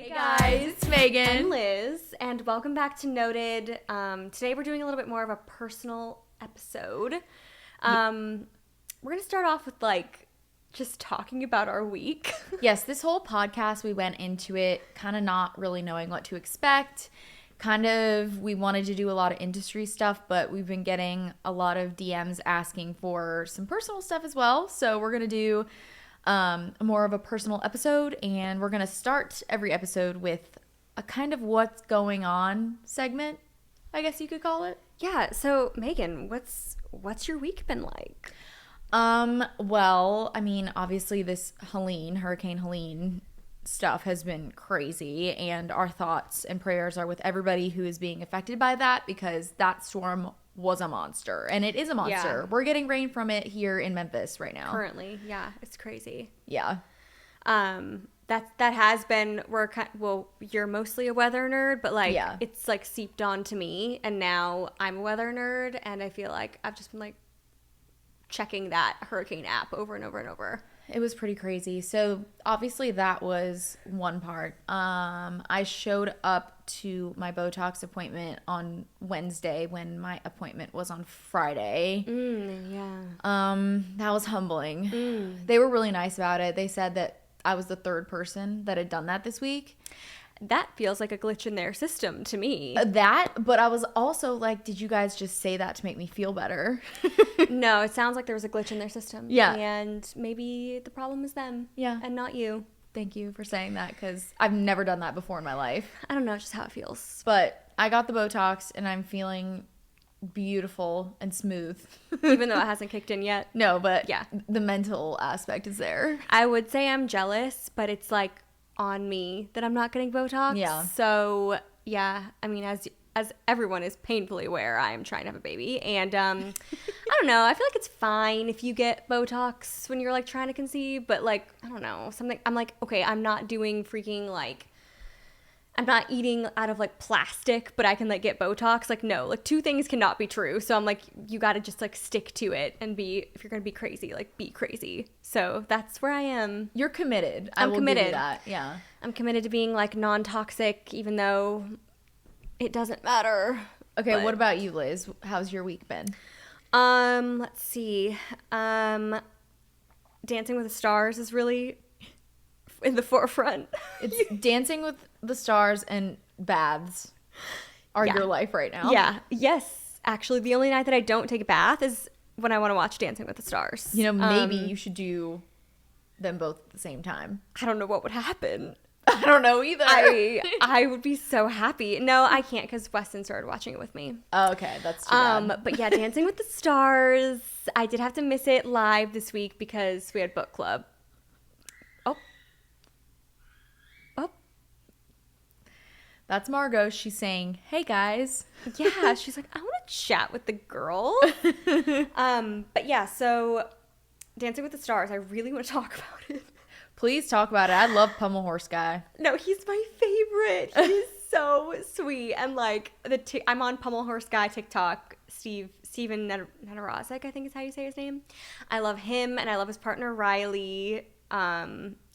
Hey guys, it's Megan. And Liz, and welcome back to Noted. Today we're doing a little bit more of a personal episode. We're going to start off with just talking about our week. Yes, this whole podcast, we went into it kind of not really knowing what to expect. We wanted to do a lot of industry stuff, but we've been getting a lot of DMs asking for some personal stuff as well. So we're going to do more of a personal episode, and we're going to start every episode with a kind of what's going on segment, I guess you could call it. Yeah, so Megan, what's your week been like? Well, I mean, obviously this Hurricane Helene stuff has been crazy, and our thoughts and prayers are with everybody who is being affected by that, because that storm was a monster, and it is a monster. Yeah. We're getting rain from it here in Memphis right now. Currently, yeah, it's crazy. Yeah. That has been, you're mostly a weather nerd, but Yeah. it's seeped onto me, and now I'm a weather nerd, and I feel like I've just been checking that hurricane app over and over and over. It was pretty crazy. So obviously that was one part. I showed up to my Botox appointment on Wednesday when my appointment was on Friday. Yeah. That was humbling. They were really nice about it. They said that I was the third person that had done that this week. That feels like a glitch in their system to me. But I was also like, did you guys just say that to make me feel better? No, it sounds like there was a glitch in their system. Yeah. And maybe the problem is them. Yeah. And not you. Thank you for saying that, because I've never done that before in my life. I don't know, it's just how it feels. But I got the Botox, and I'm feeling beautiful and smooth. Even though it hasn't kicked in yet. No, but yeah, the mental aspect is there. I would say I'm jealous, but it's on me that I'm not getting Botox. Yeah. So, yeah, I mean, as everyone is painfully aware, I am trying to have a baby. And I don't know, I feel like it's fine if you get Botox when you're trying to conceive, but I don't know, something, I'm okay, I'm not doing freaking I'm not eating out of plastic, but I can get Botox. No, two things cannot be true. So I'm you got to just stick to it and if you're going to be crazy, be crazy. So that's where I am. You're committed. I'm committed. Give you that. Yeah. I'm committed to being non-toxic, even though it doesn't matter. Okay. But what about you, Liz? How's your week been? Let's see. Dancing with the Stars is really in the forefront. It's Dancing with the Stars and baths are your life right now. Yeah. Yes. Actually, the only night that I don't take a bath is when I want to watch Dancing with the Stars. Maybe you should do them both at the same time. I don't know what would happen. I don't know either. I would be so happy. No, I can't, because Weston started watching it with me. Oh, okay, that's too bad. But yeah, Dancing with the Stars. I did have to miss it live this week because we had book club. That's Margot. She's saying, "Hey guys." Yeah, she's I want to chat with the girls. But yeah, so Dancing with the Stars. I really want to talk about it. Please talk about it. I love Pummel Horse Guy. No, he's my favorite. He's so sweet. And I'm on Pummel Horse Guy TikTok. Steven Nadarazek, I think is how you say his name. I love him, and I love his partner Riley.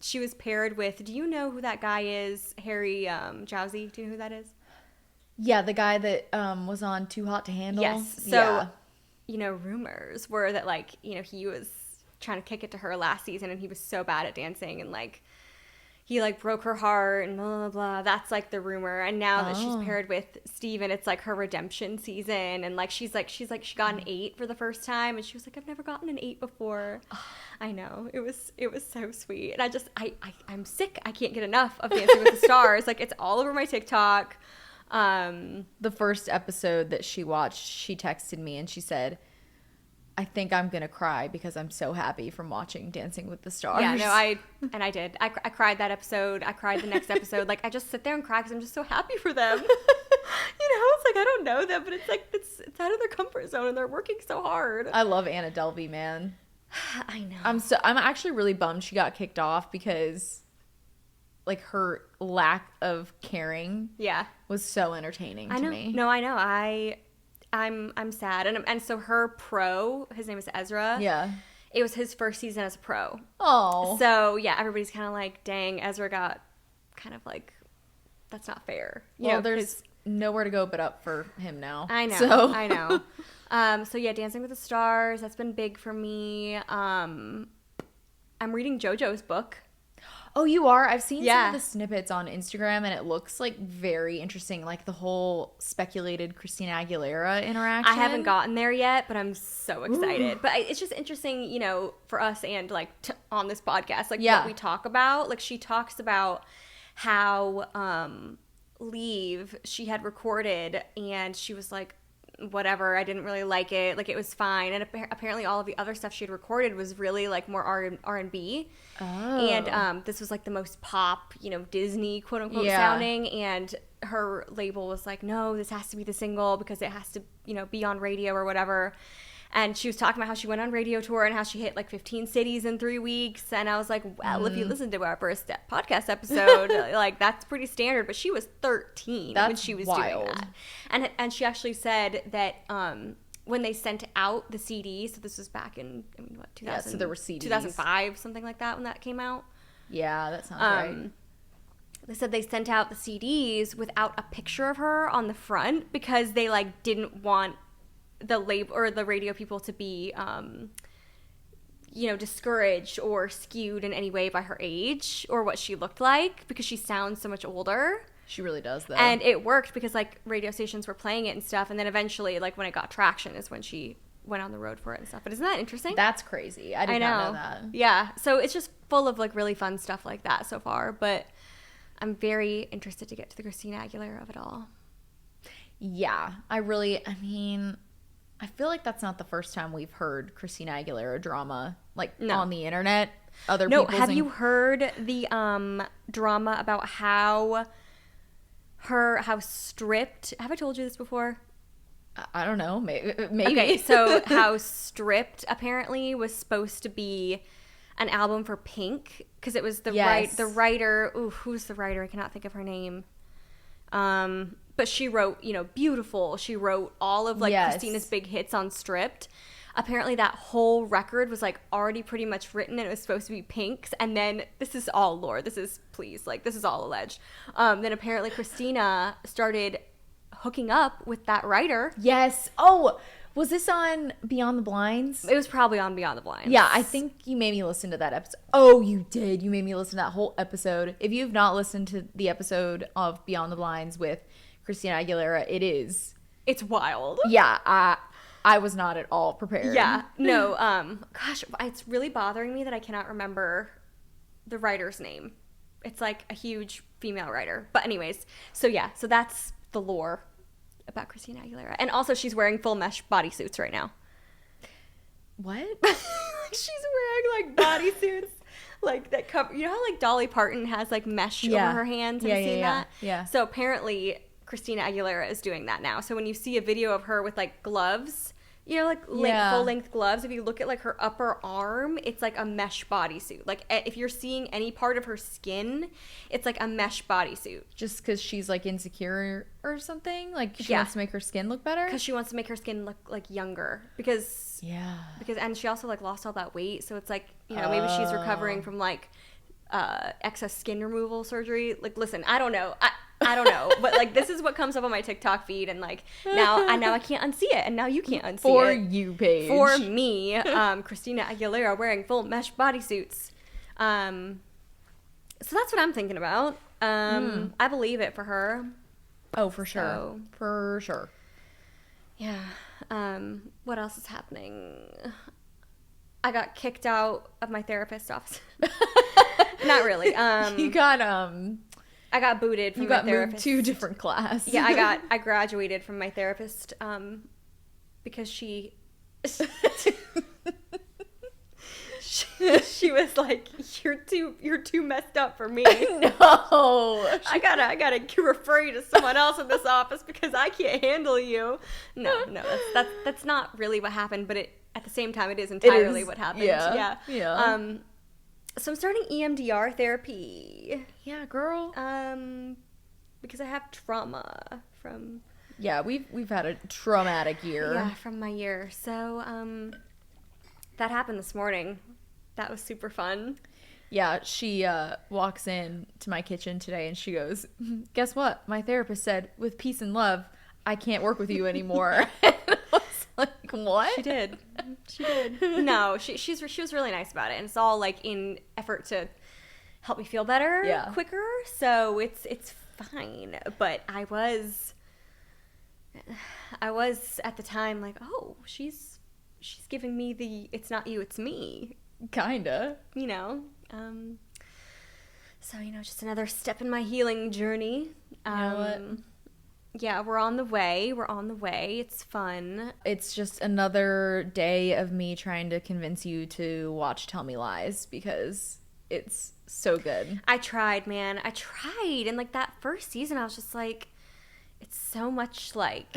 She was paired with, do you know who that guy is? Harry Jowsey. Do you know who that is? Yeah, the guy that was on Too Hot to Handle. Yes. So, rumors were that he was trying to kick it to her last season, and he was so bad at dancing, and he broke her heart and blah blah blah. That's the rumor. And now that she's paired with Steven, it's her redemption season, and she got an 8 for the first time, and she was I've never gotten an 8 before. I know, it was so sweet, and I'm sick. I can't get enough of Dancing with the Stars. It's all over my TikTok. The first episode that she watched, she texted me and she said, "I think I'm gonna cry because I'm so happy from watching Dancing with the Stars." Yeah, no, I did. I cried that episode. I cried the next episode. I just sit there and cry because I'm just so happy for them. It's I don't know them, but it's out of their comfort zone, and they're working so hard. I love Anna Delvey, man. I know. I'm actually really bummed she got kicked off, because her lack of caring was so entertaining to me. No, I know. I'm sad, and so her pro, his name is Ezra. Yeah. It was his first season as a pro. Oh. So yeah, everybody's kind of dang, Ezra got kind of that's not fair. Well, there's nowhere to go but up for him now. I know. So. I know. So yeah, Dancing with the Stars, that's been big for me. I'm reading JoJo's book. Oh, you are? I've seen some of the snippets on Instagram, and it looks like very interesting. Like the whole speculated Christina Aguilera interaction. I haven't gotten there yet, but I'm so excited. But it's just interesting, you know, for us and like on this podcast, like what we talk about. Like she talks about how Leave she had recorded, and she was like, whatever, I didn't really like it, like it was fine, and apparently all of the other stuff she had recorded was really like more R&B. And this was like the most pop, you know, Disney quote unquote sounding, and her label was like, no, this has to be the single because it has to, you know, be on radio or whatever. And she was talking about how she went on radio tour and how she hit like 15 cities in 3 weeks. And I was like, well, if you listen to our first podcast episode, like that's pretty standard. But she was 13 when she was doing that. And she actually said that when they sent out the CD, so this was back in, I mean, what, 2000? Yeah, so there were CDs. 2005, something like that when that came out. Yeah, that sounds right. They said they sent out the CDs without a picture of her on the front because they like didn't want the label or the radio people to be you know, discouraged or skewed in any way by her age or what she looked like, because she sounds so much older. She really does, though. And it worked because like radio stations were playing it and stuff, and then eventually like when it got traction is when she went on the road for it and stuff. But isn't that interesting? That's crazy. I did not know that. Yeah, so it's just full of like really fun stuff like that so far, but I'm very interested to get to the Christina Aguilera of it all. Yeah, I mean, I feel like that's not the first time we've heard Christina Aguilera drama, like, on the internet. Have you heard the drama about how stripped... Have I told you this before? I don't know. Maybe. Okay, so how Stripped apparently was supposed to be an album for Pink, because it was the writer... Ooh, who's the writer? I cannot think of her name. But she wrote, you know, Beautiful. She wrote all of, like, Christina's big hits on Stripped. Apparently that whole record was, like, already pretty much written, and it was supposed to be Pink's. And then, this is all lore. This is all alleged. Then apparently Christina started hooking up with that writer. Yes. Oh, was this on Beyond the Blinds? It was probably on Beyond the Blinds. Yeah, I think you made me listen to that episode. Oh, you did. You made me listen to that whole episode. If you've not listened to the episode of Beyond the Blinds with Christina Aguilera, it's wild. Yeah, I was not at all prepared. Yeah, no, gosh, it's really bothering me that I cannot remember the writer's name. It's like a huge female writer. But anyways, so that's the lore about Christina Aguilera. And also she's wearing full mesh bodysuits right now. What? She's wearing like bodysuits. Like that cover, you know how like Dolly Parton has like mesh over her hands? Have you seen that? Yeah. So apparently Christina Aguilera is doing that now. So when you see a video of her with like gloves, you know, like full length gloves, if you look at like her upper arm, it's like a mesh bodysuit. Like if you're seeing any part of her skin, it's like a mesh bodysuit. Just because she's like insecure or something? Like she wants to make her skin look better? Because she wants to make her skin look like younger. Because and she also like lost all that weight. So it's like, you know, maybe she's recovering from like excess skin removal surgery. Like, listen, I don't know. I don't know, but like this is what comes up on my TikTok feed, and like now I can't unsee it, and now you can't unsee it. For you, Paige. For me, Christina Aguilera wearing full mesh bodysuits. So that's what I'm thinking about. I believe it for her. Oh, for sure. For sure. Yeah. What else is happening? I got kicked out of my therapist's office. Not really. You got I got booted from my therapist. You got moved to a different class. Yeah, I graduated from my therapist because she was like, you're too messed up for me. No. I gotta refer you to someone else in this office because I can't handle you. No, that's not really what happened, but at the same time it is entirely what happened. Yeah. So I'm starting EMDR therapy. Yeah, girl. Because I have trauma from... Yeah, we've had a traumatic year. Yeah, from my year. So, that happened this morning. That was super fun. Yeah, she walks in to my kitchen today and she goes, guess what? My therapist said, with peace and love, I can't work with you anymore. And I was like, what? She did. No, she was really nice about it. And it's all like in effort to help me feel better quicker. So it's fine. But I was at the time like, oh, she's giving me the it's not you, it's me. Kinda. You know? So, just another step in my healing journey. You know what? Yeah, we're on the way. It's fun. It's just another day of me trying to convince you to watch Tell Me Lies because it's so good. I tried, man. And like that first season, I was just like, it's so much like,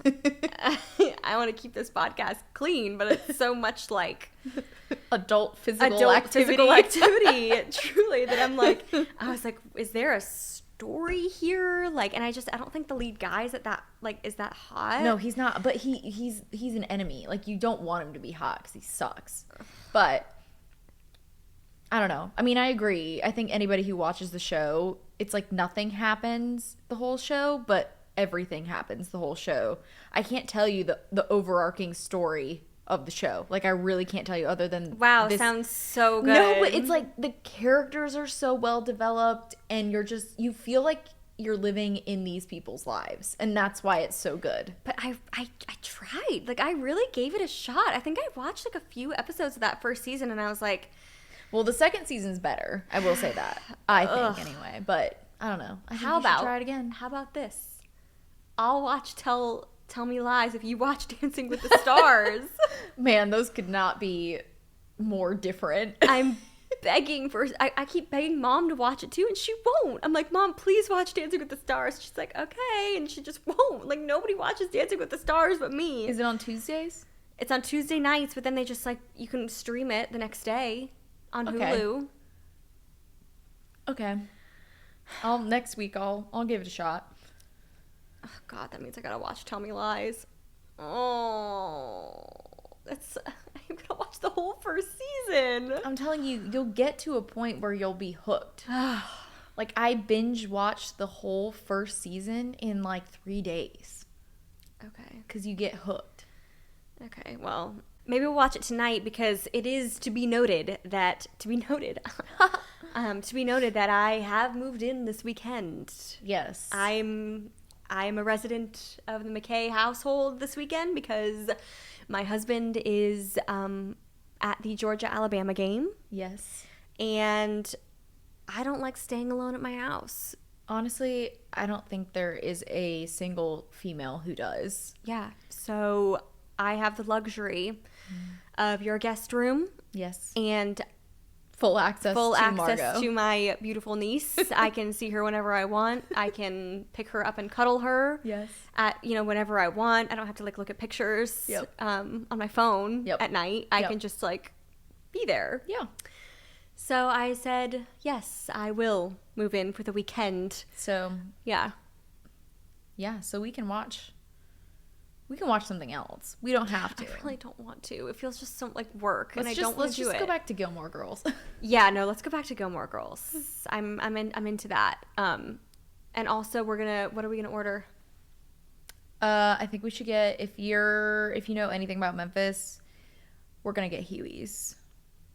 I want to keep this podcast clean, but it's so much like adult physical activity. Truly, that I'm like, I was like, is there a story here? Like, and I don't think the lead guy is is that hot. No, he's not, but he's an enemy. Like, you don't want him to be hot because he sucks. But I don't know. I mean, I agree. I think anybody who watches the show, it's like nothing happens the whole show, but everything happens the whole show. I can't tell you the overarching story of the show. Like, I really can't tell you other than wow, sounds so good. No, but it's like the characters are so well developed and you feel like you're living in these people's lives, and that's why it's so good. But I tried. Like, I really gave it a shot. I think I watched like a few episodes of that first season and I was like, well, the second season's better. I will say that. I think anyway, but I don't know. I think you should try it again. How about this? I'll watch Tell Me Lies if you watch Dancing with the Stars. Man, those could not be more different. I'm begging I keep begging Mom to watch it too, and she won't. I'm like, Mom, please watch Dancing with the Stars. She's like, okay, and she just won't. Like, nobody watches Dancing with the Stars but me. Is it on Tuesdays? It's on Tuesday nights, but then they just, like, you can stream it the next day on Hulu. Okay. Next week I'll give it a shot. Oh, God, that means I gotta watch Tell Me Lies. Oh, I'm gonna watch the whole first season. I'm telling you, you'll get to a point where you'll be hooked. Like, I binge watched the whole first season in like 3 days. Okay. Because you get hooked. Okay, well, maybe we'll watch it tonight because it is to be noted that that I have moved in this weekend. Yes. I'm a resident of the McKay household this weekend because my husband is at the Georgia-Alabama game. Yes. And I don't like staying alone at my house. Honestly, I don't think there is a single female who does. Yeah. So I have the luxury of your guest room. Yes. And full access Margot. To my beautiful niece. I can see her whenever I want. I can pick her up and cuddle her. Yes. At whenever I want. I don't have to like look at pictures on my phone at night. I can just like be there. Yeah. So I said, yes, I will move in for the weekend. So yeah. So we can watch something else. We don't have to. I really don't want to. It feels just so like work, Let's don't want to do it. Let's just go back to Gilmore Girls. Yeah, no, let's go back to Gilmore Girls. I'm into that. And also what are we gonna order? I think we should get if you know anything about Memphis, we're gonna get Huey's,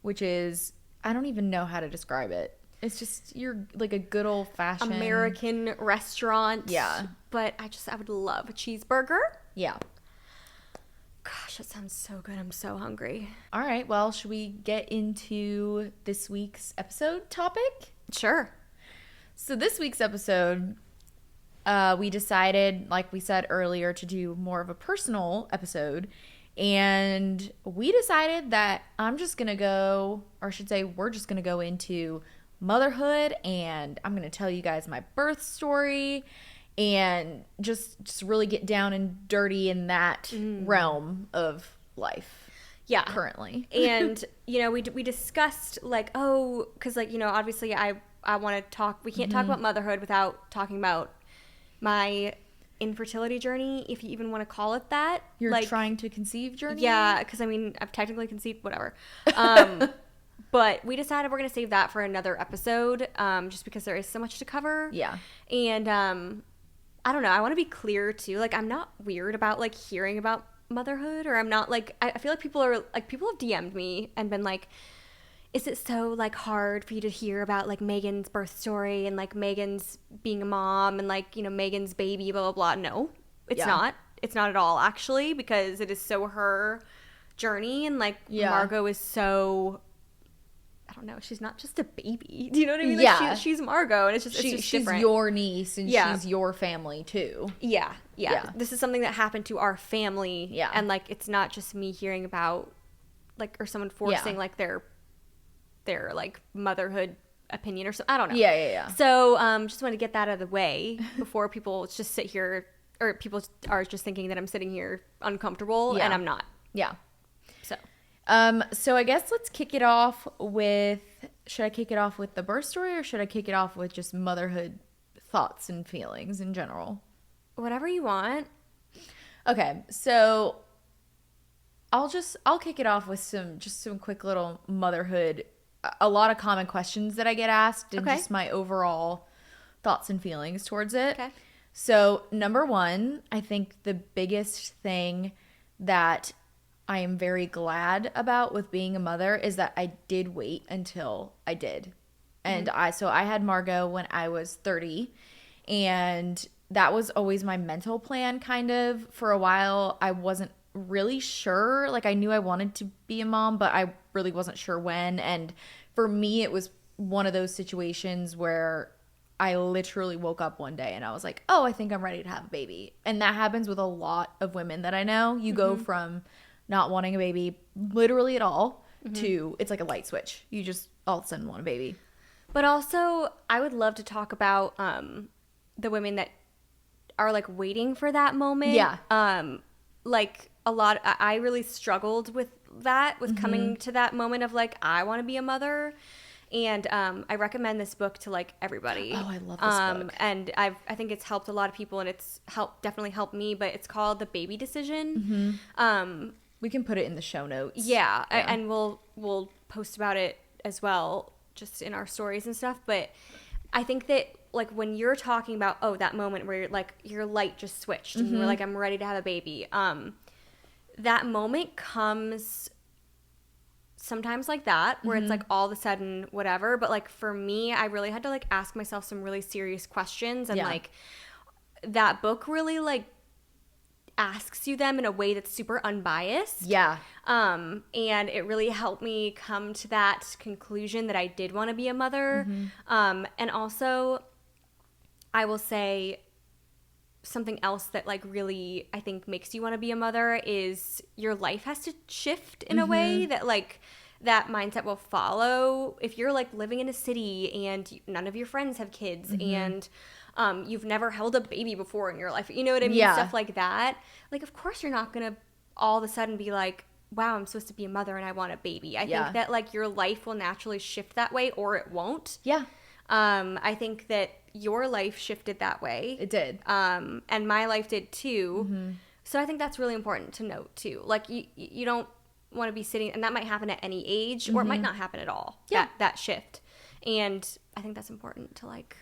which is, I don't even know how to describe it. It's just like a good old fashioned American restaurant. Yeah. But I would love a cheeseburger. Yeah. Gosh, that sounds so good. I'm so hungry. All right. Well, should we get into this week's episode topic? Sure. So this week's episode, we decided, like we said earlier, to do more of a personal episode. And we decided that we're just going to go into motherhood, and I'm going to tell you guys my birth story and just really get down and dirty in that realm of life. Yeah. Currently. And, we discussed like, because like, obviously I want to talk, we can't talk about motherhood without talking about my infertility journey, if you even want to call it that. You're like, trying to conceive journey? Yeah, because I've technically conceived, whatever. But we decided we're going to save that for another episode, just because there is so much to cover. Yeah. And I don't know. I want to be clear too. Like, I'm not weird about like hearing about motherhood, or I'm not like, I feel like people have DM'd me and been like, is it so like hard for you to hear about like Megan's birth story and like Megan's being a mom and like, you know, Megan's baby, blah, blah, blah. No, it's not. It's not at all, actually, because it is so her journey. And like Margot is so, I don't know, she's not just a baby. Do you know what I mean? Like, she's Margot, and it's just she's different. your niece, and she's your family too. Yeah. This is something that happened to our family. Yeah. And like, it's not just me hearing about like, or someone forcing like their like motherhood opinion or something. I don't know. Yeah. So just want to get that out of the way before people just sit here, or people are just thinking that I'm sitting here uncomfortable, and I'm not. Yeah. So I guess let's kick it off with, should I kick it off with the birth story, or should I kick it off with just motherhood thoughts and feelings in general? Whatever you want. Okay, so I'll kick it off with some quick little motherhood, a lot of common questions that I get asked, and just my overall thoughts and feelings towards it. Okay. So number one, I think the biggest thing that I am very glad about with being a mother is that I did wait until I did. And I had Margot when I was 30, and that was always my mental plan kind of. For a while, I wasn't really sure. Like, I knew I wanted to be a mom, but I really wasn't sure when. And for me, it was one of those situations where I literally woke up one day and I was like, oh, I think I'm ready to have a baby. And that happens with a lot of women that I know. You go from not wanting a baby literally at all to, it's like a light switch. You just all of a sudden want a baby. But also, I would love to talk about the women that are like waiting for that moment. Yeah. Like, a lot, I really struggled with that, with coming to that moment of like, I want to be a mother. And I recommend this book to like everybody. Oh, I love this book. And I think it's helped a lot of people, and it's definitely helped me. But it's called The Baby Decision. We can put it in the show notes. Yeah. And we'll post about it as well, just in our stories and stuff. But I think that like when you're talking about, oh, that moment where you're like, your light just switched and you were like, I'm ready to have a baby. That moment comes sometimes like that, where it's like all of a sudden whatever. But like for me, I really had to like ask myself some really serious questions, and like that book really like asks you them in a way that's super unbiased. Yeah. And it really helped me come to that conclusion that I did want to be a mother. And also, I will say something else that like really I think makes you want to be a mother is your life has to shift in a way that like that mindset will follow. If you're like living in a city and none of your friends have kids and you've never held a baby before in your life, you know what I mean? Stuff like that. Like, of course you're not going to all of a sudden be like, wow, I'm supposed to be a mother and I want a baby. I think that like your life will naturally shift that way, or it won't. Yeah. I think that your life shifted that way. It did. And my life did too. So I think that's really important to note too. Like you don't want to be sitting, and that might happen at any age, or it might not happen at all. Yeah. That shift. And I think that's important to like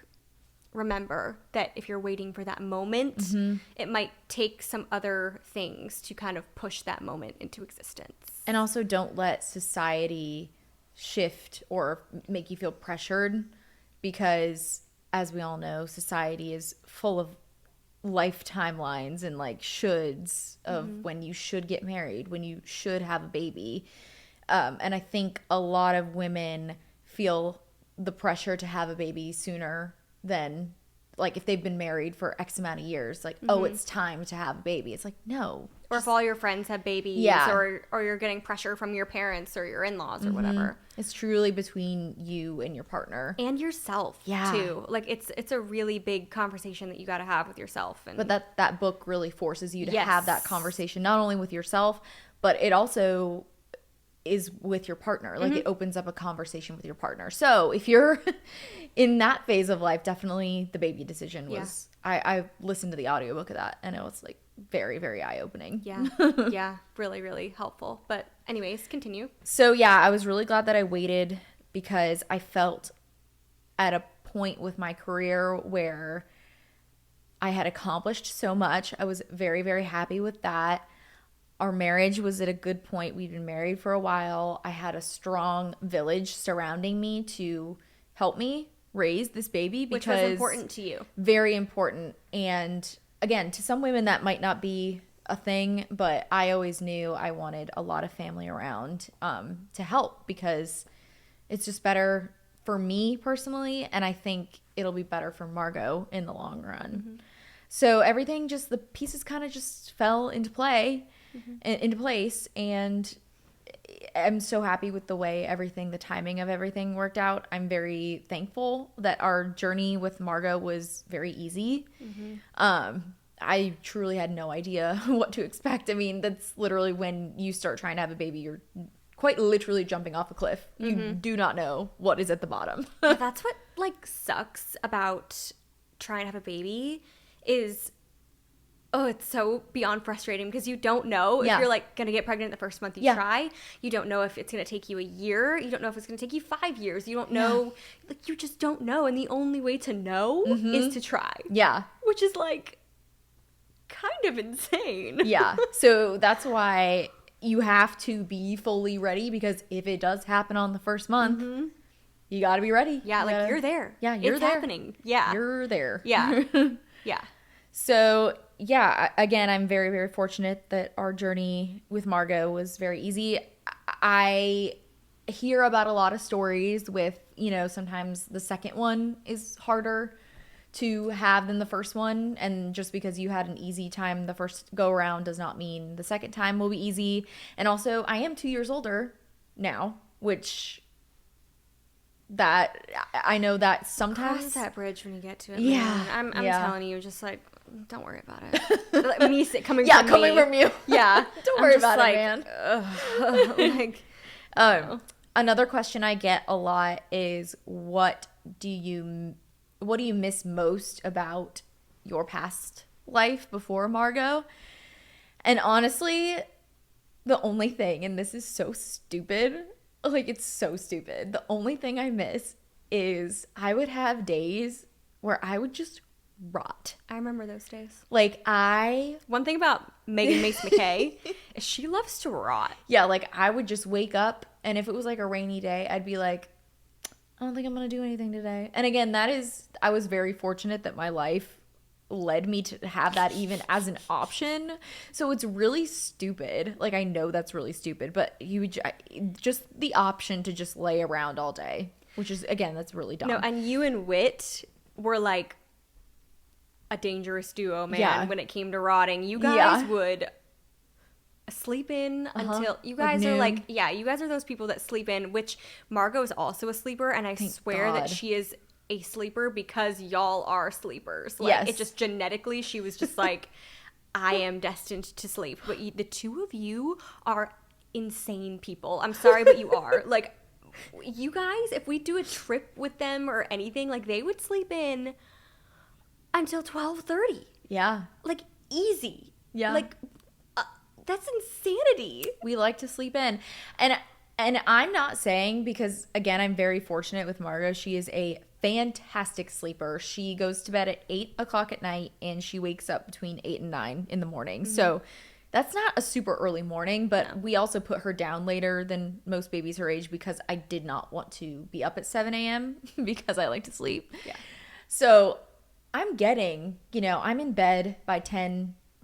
remember that if you're waiting for that moment, it might take some other things to kind of push that moment into existence. And also, don't let society shift or make you feel pressured, because as we all know, society is full of life timelines and like shoulds of when you should get married, when you should have a baby. And I think a lot of women feel the pressure to have a baby sooner than, like, if they've been married for X amount of years, like, oh, it's time to have a baby. It's like, no. Or if all your friends have babies, or you're getting pressure from your parents or your in-laws or whatever. It's truly between you and your partner. And yourself, too. Like, it's a really big conversation that you got to have with yourself. And but that book really forces you to have that conversation, not only with yourself, but it also is with your partner. Like, it opens up a conversation with your partner. So if you're in that phase of life, definitely The Baby Decision was, I listened to the audiobook of that, and it was like very, very eye-opening. Yeah. Yeah. Really, really helpful. But anyways, continue. So yeah, I was really glad that I waited because I felt at a point with my career where I had accomplished so much. I was very, very happy with that. Our marriage was at a good point. We'd been married for a while. I had a strong village surrounding me to help me raise this baby, because Which was important to you. very important. And again, to some women that might not be a thing, but I always knew I wanted a lot of family around to help, because it's just better for me personally, and I think it'll be better for Margot in the long run. Mm-hmm. So everything, just the pieces kind of just fell into place, and I'm so happy with the way the timing of everything worked out. I'm very thankful that our journey with Margot was very easy. Mm-hmm. I truly had no idea what to expect. I mean, that's literally when you start trying to have a baby, you're quite literally jumping off a cliff. You do not know what is at the bottom. Yeah, that's what like sucks about trying to have a baby is, oh, it's so beyond frustrating, because you don't know if you're like gonna get pregnant the first month you try. You don't know if it's gonna take you a year. You don't know if it's gonna take you 5 years. You don't know, like you just don't know, and the only way to know is to try. Yeah, which is like kind of insane. Yeah, so that's why you have to be fully ready, because if it does happen on the first month, you got to be ready. Yeah, like you're there. Yeah, it's there. Happening. Yeah. You're there. Yeah. Yeah. So, yeah, again, I'm very, very fortunate that our journey with Margot was very easy. I hear about a lot of stories with, sometimes the second one is harder to have than the first one, and just because you had an easy time the first go around does not mean the second time will be easy. And also, I am 2 years older now, which that I know that sometimes cross that bridge when you get to it. Yeah, man. I'm telling you, just like, don't worry about it. Like, me coming from you. Yeah, don't worry about it, man. Another question I get a lot is, what do you miss most about your past life before Margot? And honestly, the only thing, and this is so stupid, like it's so stupid, the only thing I miss is I would have days where I would just rot. I remember those days. One thing about Megan Mace McKay is she loves to rot. Yeah, like I would just wake up, and if it was like a rainy day, I'd be like, I don't think I'm going to do anything today. And again, I was very fortunate that my life led me to have that even as an option. So it's really stupid. Like, I know that's really stupid, but just the option to just lay around all day, which is, again, that's really dumb. No, and you and Whit were like a dangerous duo, man, when it came to rotting. You guys would sleep in until you guys are like, you guys are those people that sleep in, which Margot is also a sleeper, and I swear that she is a sleeper because y'all are sleepers. Like, it just genetically, she was just like, I am destined to sleep. But the two of you are insane people. I'm sorry, but you are. Like, you guys, if we do a trip with them or anything, like, they would sleep in until 12:30. Yeah. Like, easy. Yeah. Like, that's insanity. We like to sleep in. And I'm not saying, because again, I'm very fortunate with Margot. She is a fantastic sleeper. She goes to bed at 8 o'clock at night, and she wakes up between 8 and 9 in the morning. Mm-hmm. So that's not a super early morning, but we also put her down later than most babies her age, because I did not want to be up at 7 a.m. because I like to sleep. Yeah. So I'm getting, I'm in bed by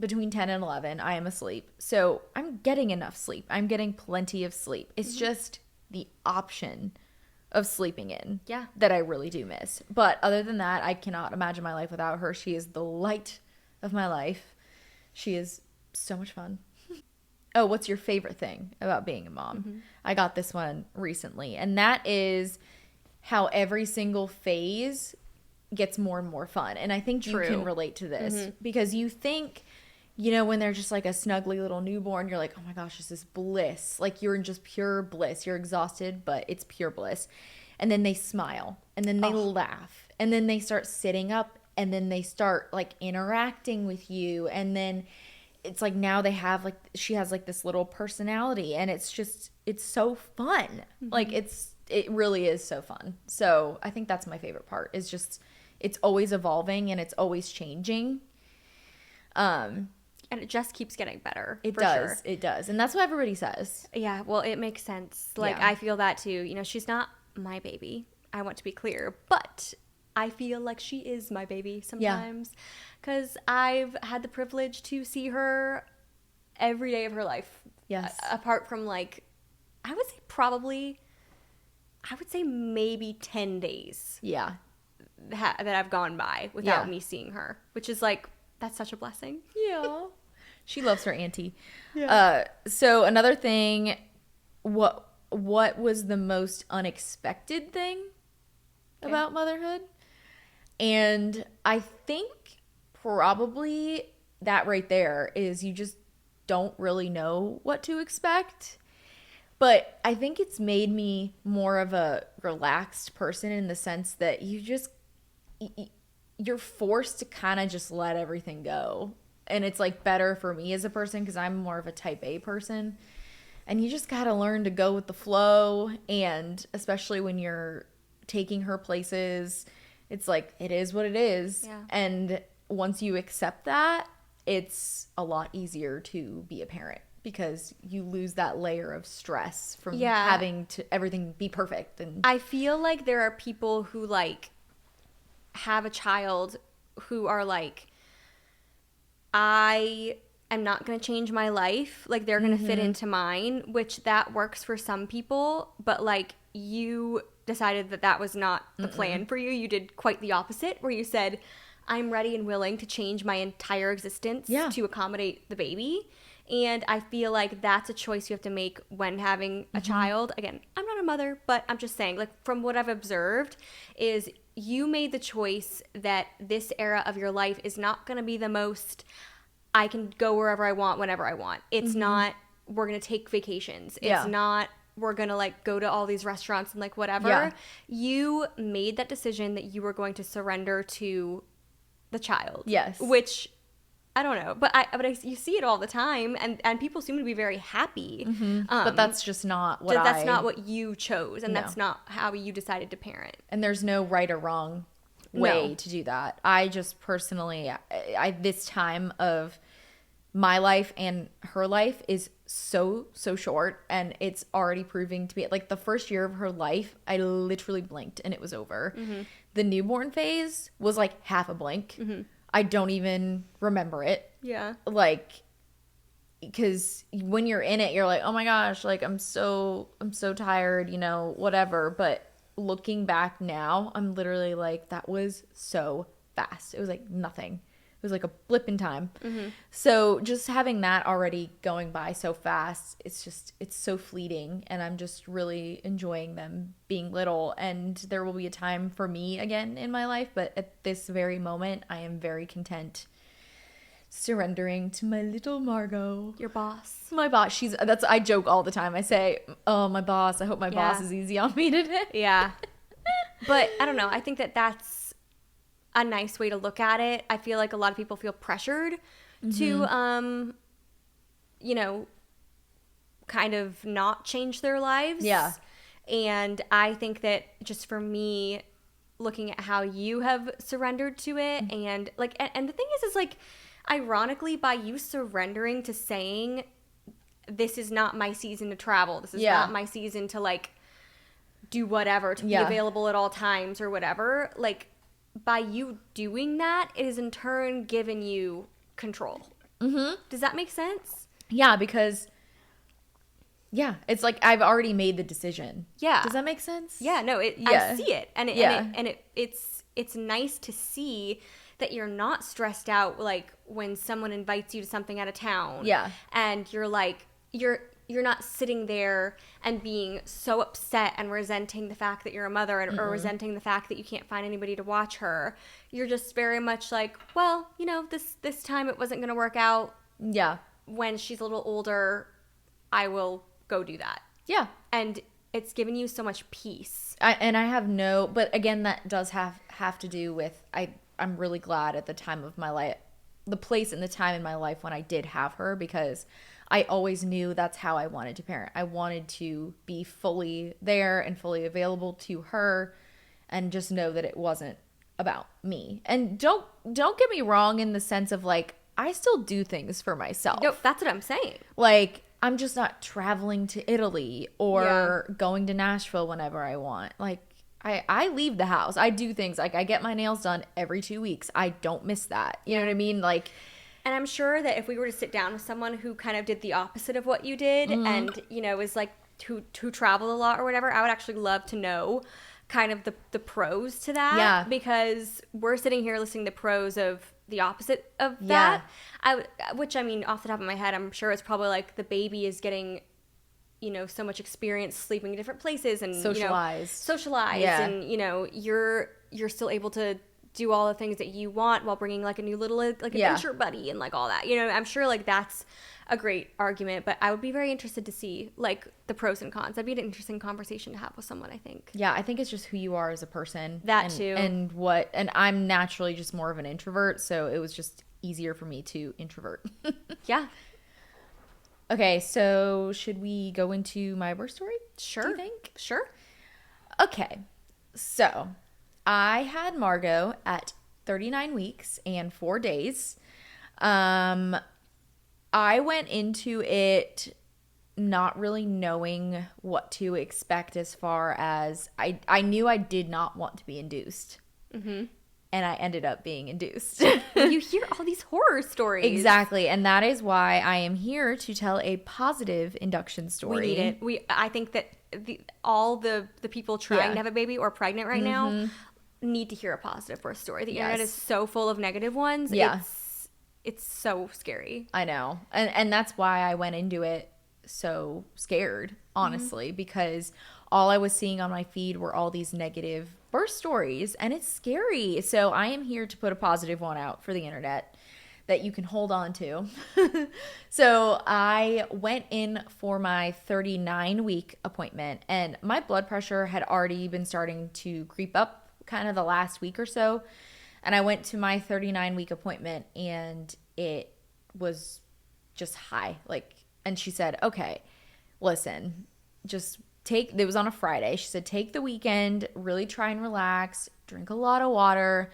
between 10 and 11, I am asleep. So I'm getting enough sleep. I'm getting plenty of sleep. It's just the option of sleeping in that I really do miss. But other than that, I cannot imagine my life without her. She is the light of my life. She is so much fun. Oh, what's your favorite thing about being a mom? Mm-hmm. I got this one recently, and that is how every single phase gets more and more fun. And I think you can relate to this because you think, when they're just like a snuggly little newborn, you're like, oh my gosh, this is bliss. Like, you're in just pure bliss. You're exhausted, but it's pure bliss. And then they smile, and then they laugh, and then they start sitting up, and then they start like interacting with you. And then it's like now they have like, she has like this little personality, and it's so fun. Like it really is so fun. So I think that's my favorite part, is just it's always evolving and it's always changing. And it just keeps getting better. It for does. Sure. It does. And that's what everybody says. Yeah, well, it makes sense. Like, Yeah. I feel that too. You know, she's not my baby. I want to be clear. But I feel like she is my baby sometimes. Because I've had the privilege to see her every day of her life. Yes. Apart from, like, I would say maybe 10 days Yeah. that I've gone by without me seeing her. Which is, like, that's such a blessing. Yeah. She loves her auntie. Yeah. So another thing, what was the most unexpected thing about motherhood? And I think probably that right there is you just don't really know what to expect. But I think it's made me more of a relaxed person, in the sense that you're forced to kind of just let everything go. And it's like better for me as a person, because I'm more of a type A person. And you just got to learn to go with the flow. And especially when you're taking her places, it's like, it is what it is. Yeah. And once you accept that, it's a lot easier to be a parent, because you lose that layer of stress from having to everything be perfect. And I feel like there are people who, like, have a child who are like, I am not going to change my life. Like, they're going to fit into mine, which that works for some people. But, like, you decided that was not the plan for you. You did quite the opposite, where you said, I'm ready and willing to change my entire existence to accommodate the baby. And I feel like that's a choice you have to make when having a child. Again, I'm not a mother, but I'm just saying, like, from what I've observed, is you made the choice that this era of your life is not going to be the most, I can go wherever I want, whenever I want. It's not, we're going to take vacations. It's not, we're going to, like, go to all these restaurants and, like, whatever. Yeah. You made that decision that you were going to surrender to the child. Yes. Which, I don't know, but you see it all the time, and people seem to be very happy. but that's just not what that's not what you chose, and that's not how you decided to parent. And there's no right or wrong way to do that. I just personally, this time of my life and her life is so short, and it's already proving to be, like, the first year of her life, I literally blinked and it was over. The newborn phase was like half a blink. I don't even remember it. Yeah. Like, because when you're in it, you're like, oh my gosh, like, I'm so tired, you know, whatever. But looking back now, I'm literally like, that was so fast. It was like nothing. It was like a blip in time. So just having that already going by so fast, it's so fleeting, and I'm just really enjoying them being little. And there will be a time for me again in my life, but at this very moment, I am very content surrendering to my little Margot. Your boss. My boss. I joke all the time. I say, oh, my boss. I hope my boss is easy on me today. Yeah. But I don't know. I think that's a nice way to look at it. I feel like a lot of people feel pressured to, you know, kind of not change their lives. Yeah. And I think that just for me, looking at how you have surrendered to it, and like, and the thing is like, ironically, by you surrendering to saying, this is not my season to travel, this is not my season to, like, do whatever, to be available at all times or whatever, like, by you doing that, it has in turn given you control. Does that make sense? Yeah, because it's like I've already made the decision. Yeah. Does that make sense? Yeah, no, I see it. And it's nice to see that you're not stressed out, like, when someone invites you to something out of town. Yeah. And you're like, you're not sitting there and being so upset and resenting the fact that you're a mother, or resenting the fact that you can't find anybody to watch her. You're just very much like, well, you know, this time it wasn't going to work out. Yeah. When she's a little older, I will go do that. Yeah. And it's given you so much peace. But again, that does have to do with, I'm really glad at the time of my the place and the time in my life when I did have her, because I always knew that's how I wanted to parent. I wanted to be fully there and fully available to her, and just know that it wasn't about me. And don't get me wrong in the sense of like, I still do things for myself. No, that's what I'm saying. Like, I'm just not traveling to Italy or going to Nashville whenever I want. Like, I leave the house. I do things. Like, I get my nails done every 2 weeks. I don't miss that. You know what I mean? Like, and I'm sure that if we were to sit down with someone who kind of did the opposite of what you did, and, you know, is like who traveled a lot or whatever, I would actually love to know kind of the pros to that. Yeah. Because we're sitting here listening to the pros of the opposite of that. Which, I mean, off the top of my head, I'm sure it's probably like the baby is getting, you know, so much experience sleeping in different places and socialize, and, you know, you're still able to do all the things that you want while bringing like a new little like adventure buddy and like all that. You know, I'm sure like that's a great argument, but I would be very interested to see like the pros and cons. That'd be an interesting conversation to have with someone, I think. Yeah, I think it's just who you are as a person. Too. And I'm naturally just more of an introvert, so it was just easier for me to introvert. Yeah. Okay, so should we go into my birth story? Sure. Do you think? Sure. Okay, so I had Margot at 39 weeks and 4 days. I went into it not really knowing what to expect, as far as I knew I did not want to be induced. Mm-hmm. And I ended up being induced. You hear all these horror stories. Exactly. And that is why I am here to tell a positive induction story. We need it. I think that all the people trying to have a baby or pregnant right now need to hear a positive birth story. The internet is so full of negative ones. Yeah. It's so scary. I know. And that's why I went into it so scared, honestly, because all I was seeing on my feed were all these negative birth stories, and it's scary. So I am here to put a positive one out for the internet that you can hold on to. So I went in for my 39-week appointment, and my blood pressure had already been starting to creep up kind of the last week or so. And I went to my 39-week appointment, and it was just high. Like, and she said, okay, listen, just it was on a Friday. She said, take the weekend, really try and relax, drink a lot of water.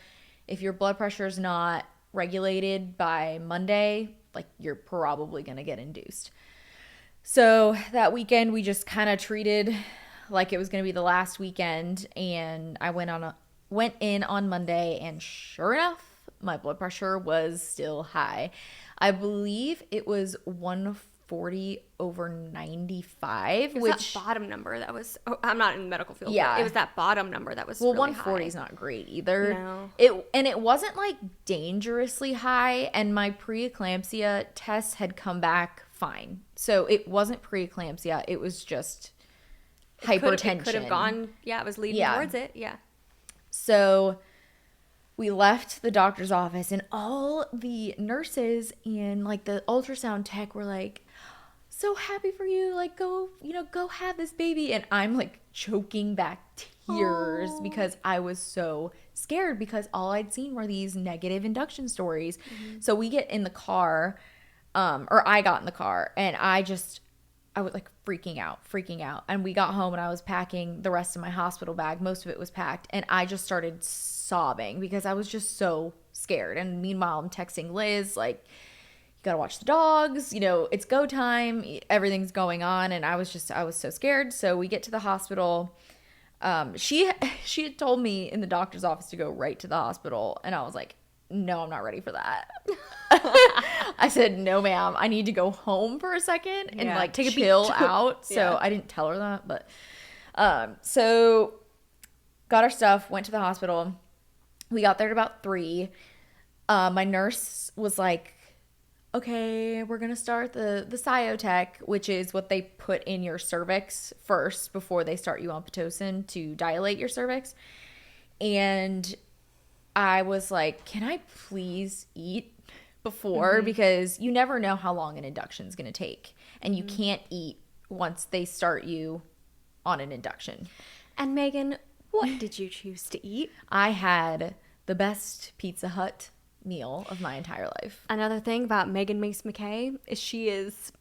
If your blood pressure is not regulated by Monday, like, you're probably going to get induced. So that weekend, we just kind of treated like it was going to be the last weekend. And I went in on Monday, and sure enough, my blood pressure was still high. I believe it was 140/95, which that bottom number that was, I'm not in the medical field, yeah, but it was that bottom number that was well, really 140 high. is not great either. No. It wasn't like dangerously high, and my preeclampsia tests had come back fine. So it wasn't preeclampsia, it was just hypertension. It could have gone, it was leading towards it, So we left the doctor's office, and all the nurses and like the ultrasound tech were like, so happy for you, like, go have this baby. And I'm like choking back tears because I was so scared, because all I'd seen were these negative induction stories. Mm-hmm. So we get in the car, or I got in the car, and I was like freaking out. And we got home, and I was packing the rest of my hospital bag. Most of it was packed. And I just started sobbing because I was just so scared. And meanwhile, I'm texting Liz, like, you got to watch the dogs, it's go time. Everything's going on. And I was so scared. So we get to the hospital. She had told me in the doctor's office to go right to the hospital. And I was like, no, I'm not ready for that. I said, no, ma'am, I need to go home for a second and like take chill out. So I didn't tell her that, but so got our stuff, went to the hospital. We got there at about 3. My nurse was like, okay, we're gonna start the Cyotec, which is what they put in your cervix first before they start you on Pitocin to dilate your cervix. And I was like, can I please eat before? Mm-hmm. Because you never know how long an induction is going to take. And you can't eat once they start you on an induction. And Megan, what did you choose to eat? I had the best Pizza Hut meal of my entire life. Another thing about Megan Mace McKay is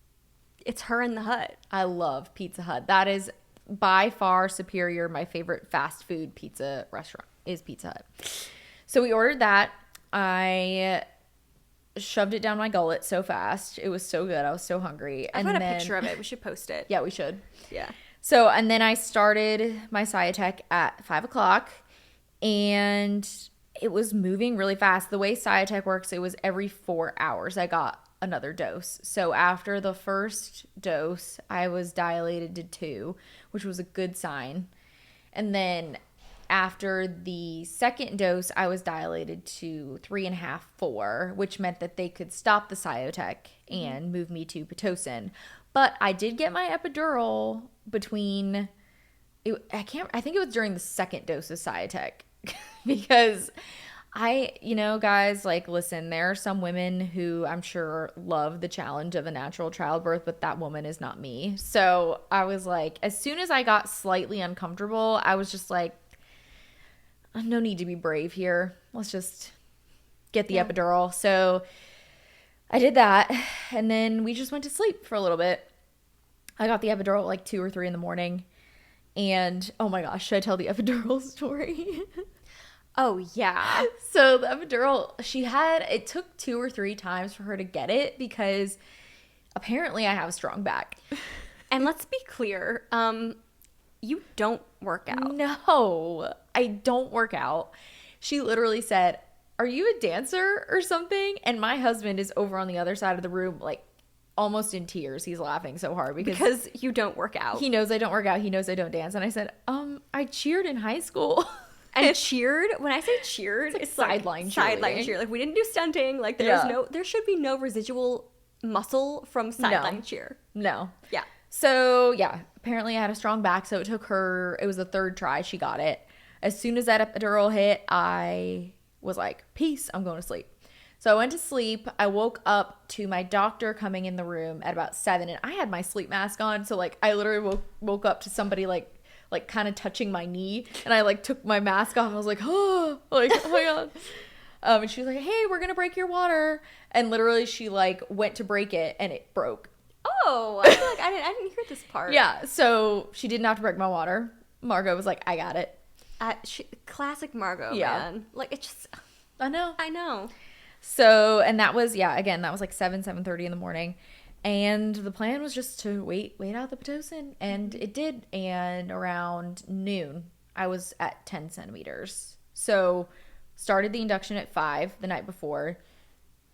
it's her in the hut. I love Pizza Hut. That is by far superior. My favorite fast food pizza restaurant is Pizza Hut. So we ordered that. I shoved it down my gullet so fast. It was so good. I was so hungry. I've got a picture of it. We should post it. Yeah, we should. Yeah. So, and then I started my Sciatic at 5 o'clock, and it was moving really fast. The way Sciatic works, it was every 4 hours I got another dose. So after the first dose, I was dilated to 2, which was a good sign. And then after the second dose, I was dilated to 3.5, 4, which meant that they could stop the Sciatic and move me to Pitocin. But I did get my epidural between, I think it was during the second dose of Sciatic because guys, like, listen, there are some women who I'm sure love the challenge of a natural childbirth, but that woman is not me. So I was like, as soon as I got slightly uncomfortable, I was just like, no need to be brave here. Let's just get the epidural. So I did that, and then we just went to sleep for a little bit. I got the epidural at like 2 or 3 in the morning, and oh my gosh, should I tell the epidural story? Oh, yeah. So the epidural, it took 2 or 3 times for her to get it because apparently I have a strong back. And let's be clear, you don't work out. No, I don't work out. She literally said, "Are you a dancer or something?" And my husband is over on the other side of the room, like almost in tears. He's laughing so hard because you don't work out. He knows I don't work out. He knows I don't dance. And I said, I cheered in high school. And cheered, when I say cheered, it's sideline cheer. Sideline cheer. Like, we didn't do stunting. Like, there should be no residual muscle from sideline cheer. No. Yeah. So, yeah, apparently I had a strong back. So it took her, it was the 3rd try. She got it. As soon as that epidural hit, I was like, peace, I'm going to sleep. So I went to sleep. I woke up to my doctor coming in the room at about 7, and I had my sleep mask on. So, like, I literally woke up to somebody, like kind of touching my knee, and I like took my mask off and I was like, oh my god. And she was like, hey, we're gonna break your water, and literally she like went to break it and it broke. Oh, I feel like I didn't hear this part. Yeah, so she didn't have to break my water. Margot was like, I got it. Classic Margot, man. Like, it just, I know. So, and that was, again, that was like 7:30 in the morning. And the plan was just to wait out the Pitocin, and it did. And around noon, I was at 10 centimeters. So started the induction at 5 the night before.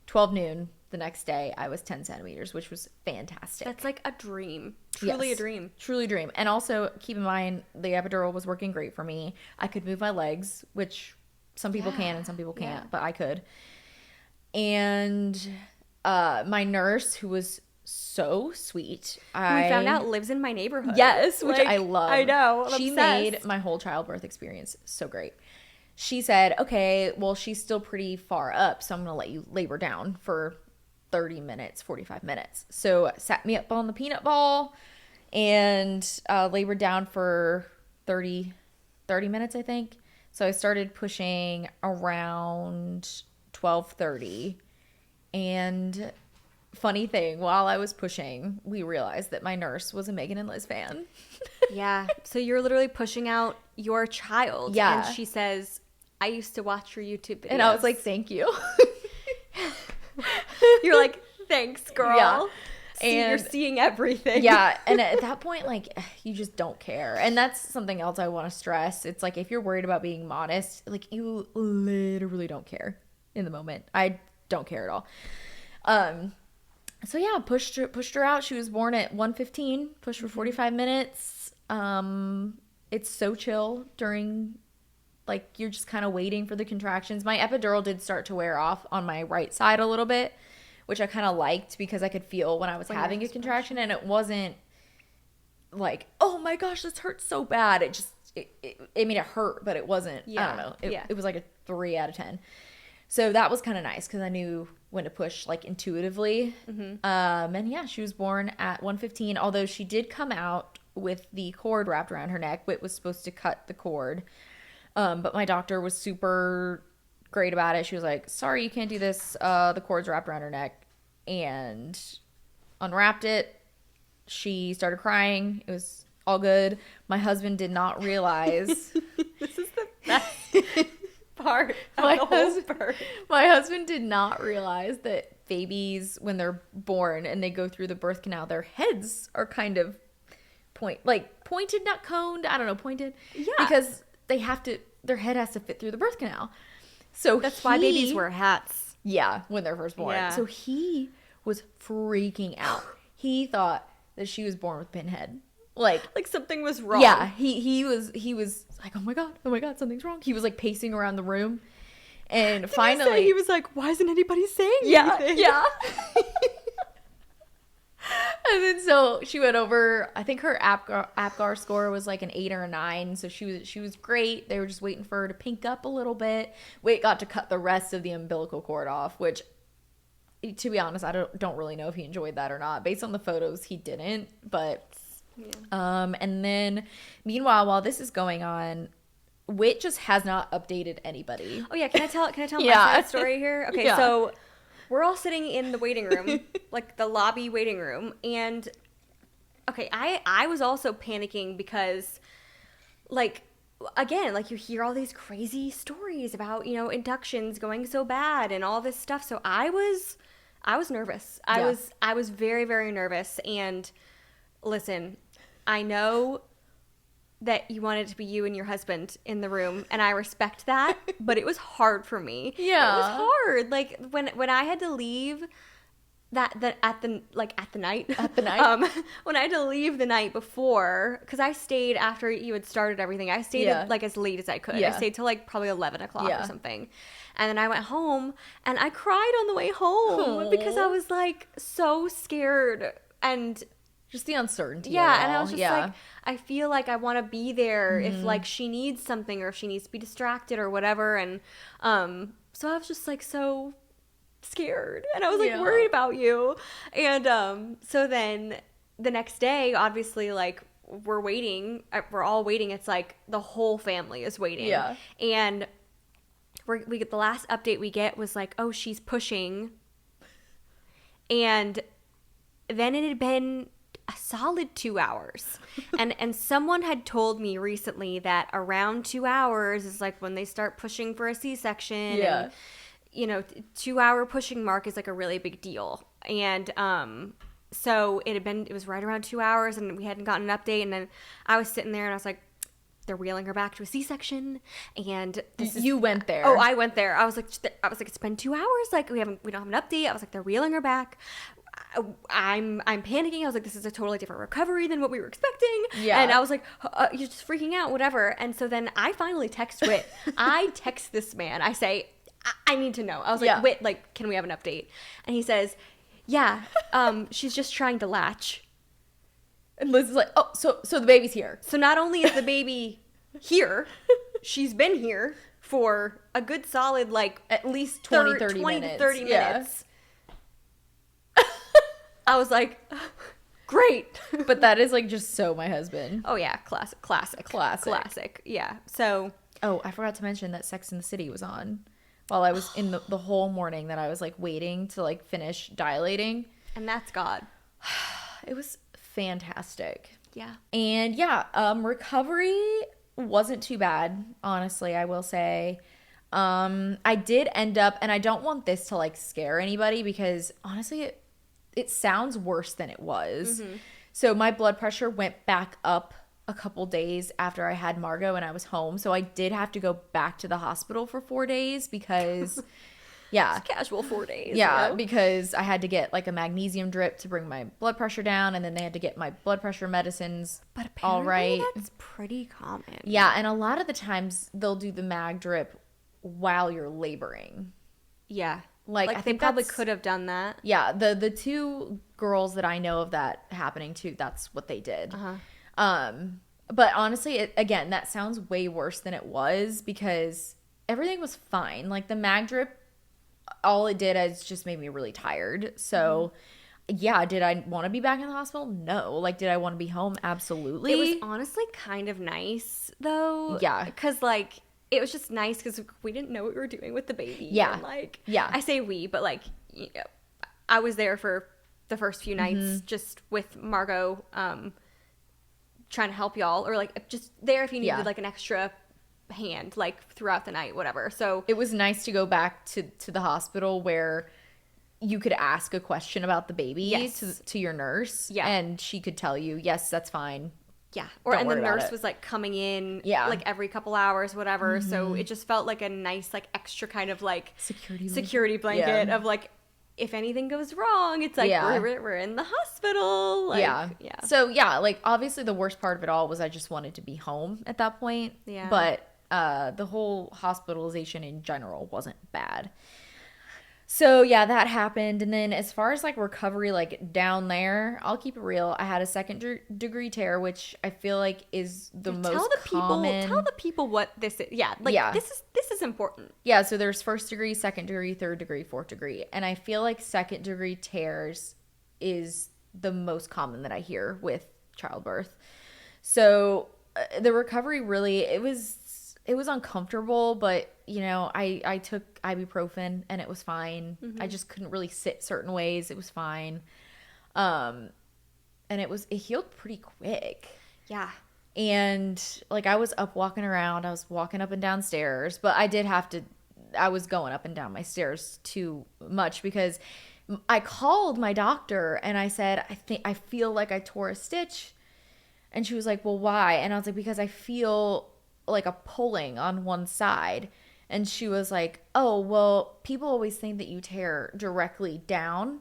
12 noon the next day, I was 10 centimeters, which was fantastic. That's like a dream. Truly a dream. Truly a dream. And also, keep in mind, the epidural was working great for me. I could move my legs, which some people can and some people can't, but I could. And my nurse, who was so sweet. We found out lives in my neighborhood. Yes, which I love. I know. She made my whole childbirth experience so great. She said, okay, well, she's still pretty far up, so I'm going to let you labor down for 30 minutes, 45 minutes. So sat me up on the peanut ball and labored down for 30 minutes, I think. So I started pushing around 12:30, and funny thing, while I was pushing, we realized that my nurse was a Megan and Liz fan. Yeah. So you're literally pushing out your child. Yeah. And she says, I used to watch your YouTube videos. And I was like, thank you. You're like, thanks, girl. Yeah. And you're seeing everything. Yeah. And at that point, like, you just don't care. And that's something else I want to stress. It's like, if you're worried about being modest, like, you literally don't care in the moment. I don't care at all. So yeah, pushed her out. She was born at 1:15, pushed for 45 minutes. It's so chill during, like, you're just kind of waiting for the contractions. My epidural did start to wear off on my right side a little bit, which I kind of liked because I could feel when I was having a contraction, and it wasn't like, oh my gosh, this hurts so bad. It just, I mean, it hurt, but it wasn't, I don't know. It was like a 3 out of 10. So that was kind of nice because I knew when to push, like, intuitively. And yeah, she was born at 1:15, although she did come out with the cord wrapped around her neck. Whit was supposed to cut the cord. But my doctor was super great about it. She was like, sorry, you can't do this. The cord's wrapped around her neck. And unwrapped it. She started crying. It was all good. My husband did not realize. This is the best part of the whole birth. My husband did not realize that babies, when they're born and they go through the birth canal, their heads are kind of pointed, not coned. I don't know, pointed. Yeah. Because their head has to fit through the birth canal. So that's why babies wear hats. Yeah, when they're first born. Yeah. So he was freaking out. He thought that she was born with a pinhead. Like something was wrong. Yeah, he was like, oh my god, something's wrong. He was like pacing around the room, and finally he was like, why isn't anybody saying anything? Yeah. And then so she went over. I think her APGAR score was like an 8 or a 9, so she was great. They were just waiting for her to pink up a little bit. Wait, got to cut the rest of the umbilical cord off, which, to be honest, I don't really know if he enjoyed that or not. Based on the photos, he didn't. But and then meanwhile, while this is going on, Whit just has not updated anybody. Oh yeah, can I tell my side story here? Okay, Yeah. So we're all sitting in the waiting room, like the lobby waiting room, and okay, I was also panicking because, like, again, like, you hear all these crazy stories about, you know, inductions going so bad and all this stuff. So I was nervous. I was very, very nervous. And listen, I know that you wanted it to be you and your husband in the room, and I respect that, but it was hard for me. Yeah. It was hard. Like, when I had to leave at the night when I had to leave the night before, because I stayed after you had started everything. I stayed like as late as I could. I stayed till like probably 11 o'clock or something, and then I went home and I cried on the way home because I was like so scared, and just the uncertainty. And I was just like, I feel like I want to be there if like she needs something or if she needs to be distracted or whatever. And so I was just like so scared, and I was like worried about you. And so then the next day, obviously, like, we're all waiting. It's like the whole family is waiting. And we get the last update we get was like, oh, she's pushing. And then it had been a solid 2 hours. and someone had told me recently that around 2 hours is like when they start pushing for a C-section. And, you know, 2 hour pushing mark is like a really big deal. And so it was right around 2 hours, and we hadn't gotten an update. And then I was sitting there and I was like, they're wheeling her back to a C-section, and you went there. Oh, I went there. I was like, it's been 2 hours. Like, we don't have an update. I was like, they're wheeling her back. I'm panicking. I was like, this is a totally different recovery than what we were expecting. And I was like, you're just freaking out, whatever. And so then I finally text Whit. I text this man. I say, I need to know. I was like, Whit, like, can we have an update? And he says, yeah, she's just trying to latch. And Liz is like, oh, so the baby's here. So not only is the baby here, she's been here for a good solid, like, at least 20 to 30 minutes. I was like, great. But that is like just so my husband. Oh yeah, classic. Yeah. So. Oh, I forgot to mention that Sex and the City was on while I was in the whole morning that I was like waiting to like finish dilating. And that's God. It was fantastic. Yeah. And recovery wasn't too bad, honestly, I will say. I did end up, and I don't want this to like scare anybody because honestly it sounds worse than it was. So my blood pressure went back up a couple days after I had Margot and I was home. So I did have to go back to the hospital for 4 days because it's casual 4 days. Yeah, you know? because I had to get like a magnesium drip to bring my blood pressure down, and then they had to get my blood pressure medicines but apparently all right. That's pretty common. Yeah, and a lot of the times they'll do the mag drip while you're laboring. Yeah. Like I they think probably could have done that. Yeah, the two girls that I know of that happening to, that's what they did. But honestly, again, that sounds way worse than it was because everything was fine. Like the mag drip, all it did is just made me really tired. So yeah, did I want to be back in the hospital? No. Like, did I want to be home? Absolutely. It was honestly kind of nice though. Yeah. Because like, it was just nice because we didn't know what we were doing with the baby. Yeah. And like, Yeah. I say we, but like, you know, I was there for the first few nights just with Margot, trying to help y'all, or like just there if you needed like an extra hand, like throughout the night, whatever. So it was nice to go back to the hospital where you could ask a question about the baby to your nurse, and she could tell you, yes, that's fine. Yeah. Or and the nurse was like coming in like every couple hours, whatever. So it just felt like a nice like extra kind of like security blanket of like, if anything goes wrong, it's like we're in the hospital. Like, So like obviously the worst part of it all was I just wanted to be home at that point. Yeah. But the whole hospitalization in general wasn't bad. So yeah, that happened. And then as far as like recovery, like down there, I'll keep it real. I had a second degree tear, which I feel like is the most common. Tell the people what this is. Yeah. Like this is important. Yeah. So there's first degree, second degree, third degree, fourth degree. And I feel like second degree tears is the most common that I hear with childbirth. So the recovery really, it was uncomfortable, but you know, I took ibuprofen and it was fine. I just couldn't really sit certain ways. It was fine. And it healed pretty quick. Yeah. And like I was up walking around, I was walking up and down stairs, but I was going up and down my stairs too much because I called my doctor and I said, I feel like I tore a stitch. And she was like, well, why? And I was like, because I feel like a pulling on one side. And she was like, oh, well, people always think that you tear directly down.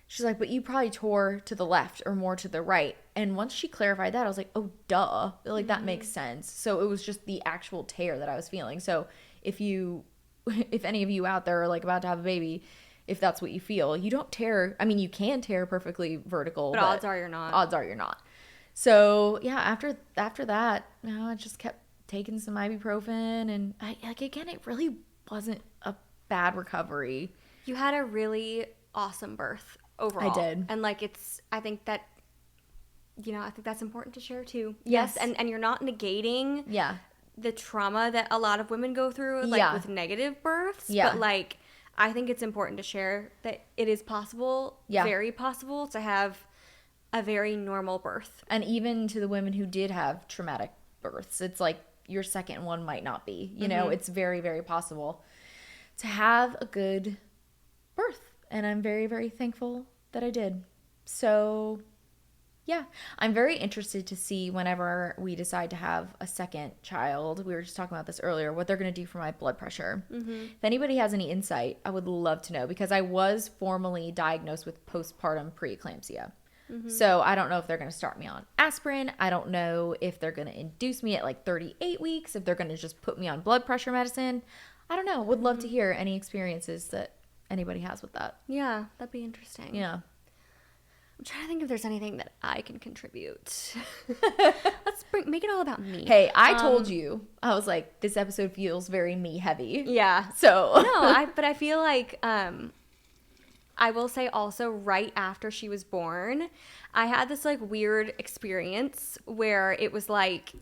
She's like, but you probably tore to the left or more to the right. And once she clarified that, I was like, oh, duh. Like, that makes sense. So it was just the actual tear that I was feeling. So if any of you out there are like about to have a baby, if that's what you feel, you don't tear. I mean, you can tear perfectly vertical. But odds are you're not. Odds are you're not. So yeah, after that, I just kept taking some ibuprofen, and again, it really wasn't a bad recovery. You had a really awesome birth overall. I did. And like I think that's important to share too. Yes. And you're not negating the trauma that a lot of women go through like with negative births. Yeah. But like I think it's important to share that it is possible, very possible, to have a very normal birth. And even to the women who did have traumatic births, it's like your second one might not be, you know, it's very, very possible to have a good birth. And I'm very, very thankful that I did. So yeah, I'm very interested to see whenever we decide to have a second child. We were just talking about this earlier, what they're going to do for my blood pressure. If anybody has any insight, I would love to know, because I was formally diagnosed with postpartum preeclampsia. So I don't know if they're going to start me on aspirin. I don't know if they're going to induce me at like 38 weeks, if they're going to just put me on blood pressure medicine. I don't know. Would love to hear any experiences that anybody has with that. Yeah, that'd be interesting. Yeah. I'm trying to think if there's anything that I can contribute. Let's make it all about me. Hey, I told you. I was like, this episode feels very me heavy. Yeah. So. But I feel like I will say also, right after she was born, I had this like weird experience where it was like,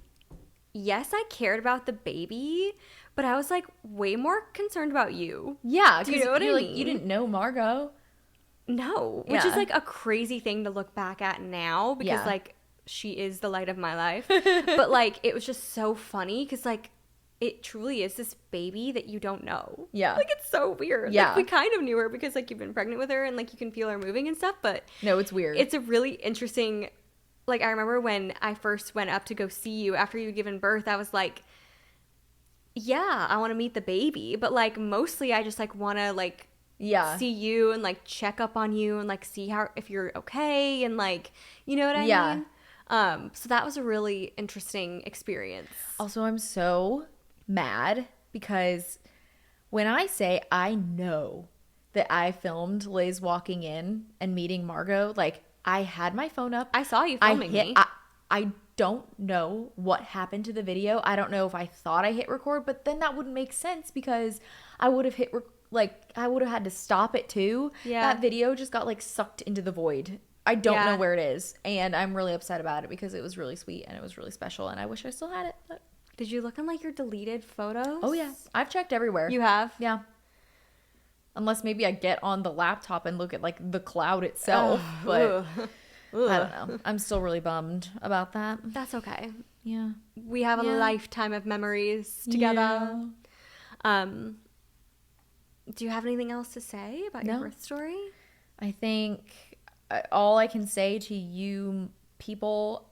yes, I cared about the baby, but I was like way more concerned about you. Yeah. Do you know what I mean? Like, you didn't know Margot. No. Which is like a crazy thing to look back at now, because like she is the light of my life. But like it was just so funny because like it truly is this baby that you don't know. Yeah. Like, it's so weird. Yeah. Like, we kind of knew her because, like, you've been pregnant with her and, like, you can feel her moving and stuff, but... No, it's weird. It's a really interesting... Like, I remember when I first went up to go see you after you had given birth, I was like, yeah, I want to meet the baby, but, like, mostly I just, like, want to, like... see you and, like, check up on you and, like, see if you're okay and, like, you know what I mean? So that was a really interesting experience. Also, I'm so mad because when I say I know that I filmed Liz walking in and meeting Margot, like, I had my phone up. I saw you filming me. I don't know what happened to the video. I don't know if I thought I hit record, but then that wouldn't make sense because I would have I would have had to stop it too. Yeah. That video just got like sucked into the void. I don't know where it is, and I'm really upset about it because it was really sweet and it was really special, and I wish I still had it, but Did you look on like your deleted photos? Oh yeah, I've checked everywhere. You have? Yeah. Unless maybe I get on the laptop and look at like the cloud itself, but I don't know. I'm still really bummed about that. That's okay. Yeah. We have a lifetime of memories together. Yeah. Do you have anything else to say about your birth story? I think all I can say to you people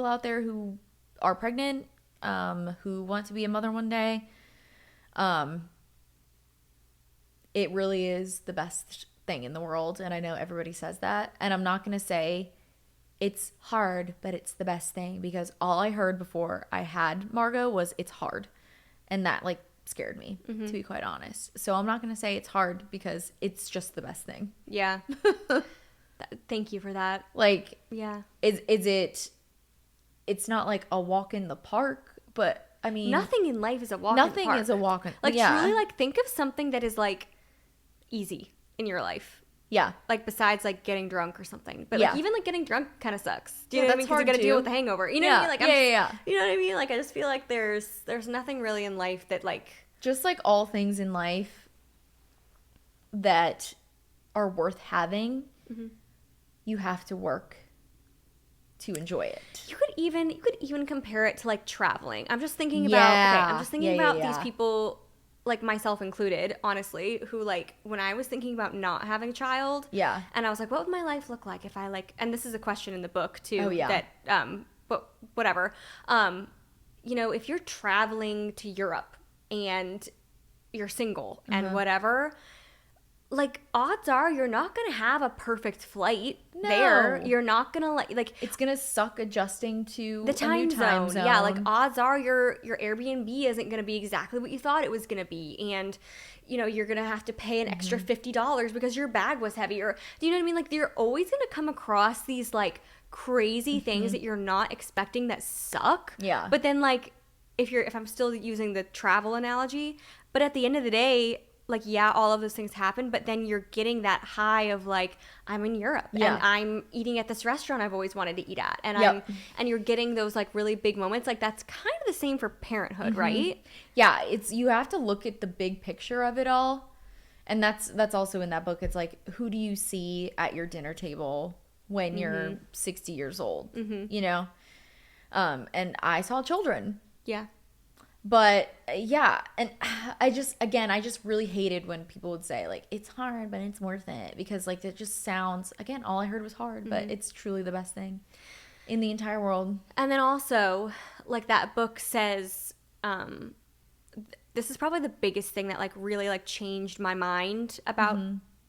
out there who are pregnant, who want to be a mother one day, it really is the best thing in the world. And I know everybody says that. And I'm not going to say it's hard, but it's the best thing, because all I heard before I had Margot was it's hard. And that like scared me, to be quite honest. So I'm not going to say it's hard, because it's just the best thing. Yeah. Thank you for that. Like, yeah. It's not like a walk in the park, but I mean, nothing in life is a walk in the park. Nothing is a walk in, like, truly, like, think of something that is like easy in your life. Yeah. Like, besides like getting drunk or something. But like, even like getting drunk kind of sucks. Do you know what I mean? Because you got to deal with the hangover. You know what I mean? Like, you know what I mean? Like, I just feel like there's nothing really in life that like, just like all things in life that are worth having, you have to work to enjoy it. You could even compare it to like traveling. I'm just thinking about these people, like myself included, honestly, who like, when I was thinking about not having a child, and I was like, what would my life look like if I like, and this is a question in the book too, that but whatever, you know, if you're traveling to Europe and you're single and whatever, like, odds are you're not gonna have a perfect flight there. You're not gonna like it's gonna suck adjusting to the time zone. Yeah, like odds are your Airbnb isn't gonna be exactly what you thought it was gonna be, and you know, you're gonna have to pay an extra $50 because your bag was heavy, or do you know what I mean? Like, you're always gonna come across these like crazy things that you're not expecting that suck. Yeah. But then like, if I'm still using the travel analogy, but at the end of the day, like, yeah, all of those things happen, but then you're getting that high of like, I'm in Europe and I'm eating at this restaurant I've always wanted to eat at, and and you're getting those like really big moments. Like, that's kind of the same for parenthood, right? Yeah, you have to look at the big picture of it all, and that's also in that book. It's like, who do you see at your dinner table when you're 60 years old? You know, and I saw children. Yeah. But yeah, and I just really hated when people would say like, it's hard, but it's worth it, because like, it just sounds, again, all I heard was hard, but it's truly the best thing in the entire world. And then also, like, that book says, this is probably the biggest thing that like really like changed my mind about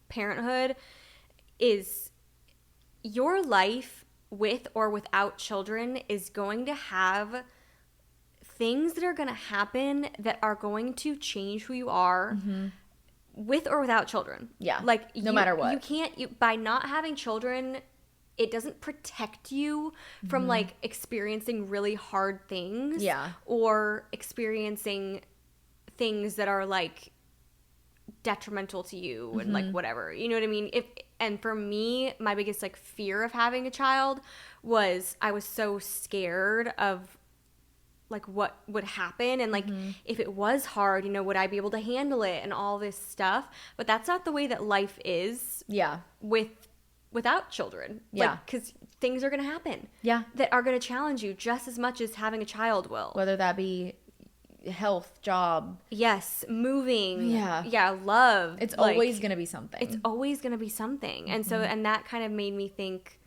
parenthood, is your life with or without children is going to have things that are going to happen that are going to change who you are with or without children. Yeah. Like, no matter what. You can't, by not having children, it doesn't protect you from like experiencing really hard things. Yeah. Or experiencing things that are like detrimental to you and like whatever. You know what I mean? And for me, my biggest like fear of having a child was, I was so scared of like what would happen, and like if it was hard, you know, would I be able to handle it and all this stuff. But that's not the way that life is. Yeah. Without children. Yeah. Like, because things are going to happen. Yeah. That are going to challenge you just as much as having a child will. Whether that be health, job. Yes. Moving. Yeah. Yeah. Love. It's like, always going to be something. It's always going to be something. And so, and that kind of made me think,